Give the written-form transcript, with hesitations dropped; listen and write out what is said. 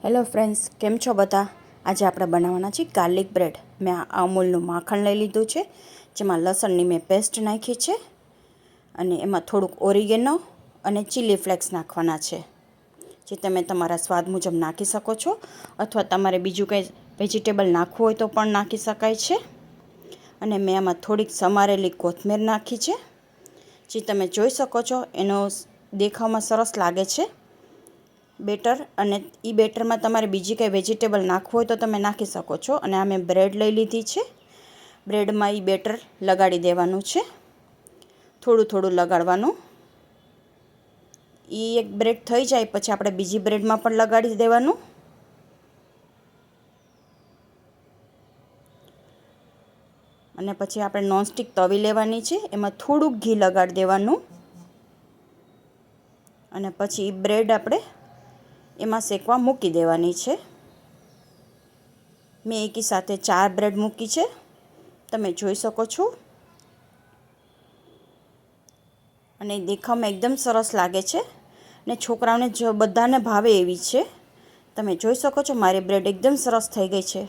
Hello friends, કેમ છો બધા? આજે આપણે બનાવવાના છે ગાર્લિક બ્રેડ. મેં આ અમૂલનું માખણ લઈ લીધું છે, જેમાં લસણની મેં પેસ્ટ નાખી છે અને એમાં થોડુંક ઓરિગેનો અને ચીલી ફ્લેક્સ નાખવાના છે, જે તમે તમારા સ્વાદ મુજબ નાખી શકો છો, અથવા તમારે બીજું કંઈ વેજીટેબલ નાખવું હોય તો પણ નાખી શકાય છે. અને મેં આમાં થોડીક સમારેલી કોથમીર નાખી છે, જે તમે જોઈ શકો છો એનો દેખાવમાં સરસ લાગે છે બેટર. અને એ બેટરમાં તમારે બીજી કંઈ વેજીટેબલ નાખવું હોય તો તમે નાખી શકો છો. અને આ મેં બ્રેડ લઈ લીધી છે, બ્રેડમાં એ બેટર લગાડી દેવાનું છે, થોડું થોડું લગાડવાનું. એ એક બ્રેડ થઈ જાય પછી આપણે બીજી બ્રેડમાં પણ લગાડી દેવાનું. અને પછી આપણે નોનસ્ટિક તવી લેવાની છે, એમાં થોડુંક ઘી લગાડી દેવાનું. અને પછી એ બ્રેડ આપણે એમાં શેકવા મૂકી દેવાની છે. મેં એકી સાથે 4 બ્રેડ મૂકી છે, તમે જોઈ શકો છો. અને દેખાવમાં એકદમ સરસ લાગે છે ને છોકરાઓને બધાને ભાવે એવી છે. તમે જોઈ શકો છો મારી બ્રેડ એકદમ સરસ થઈ ગઈ છે.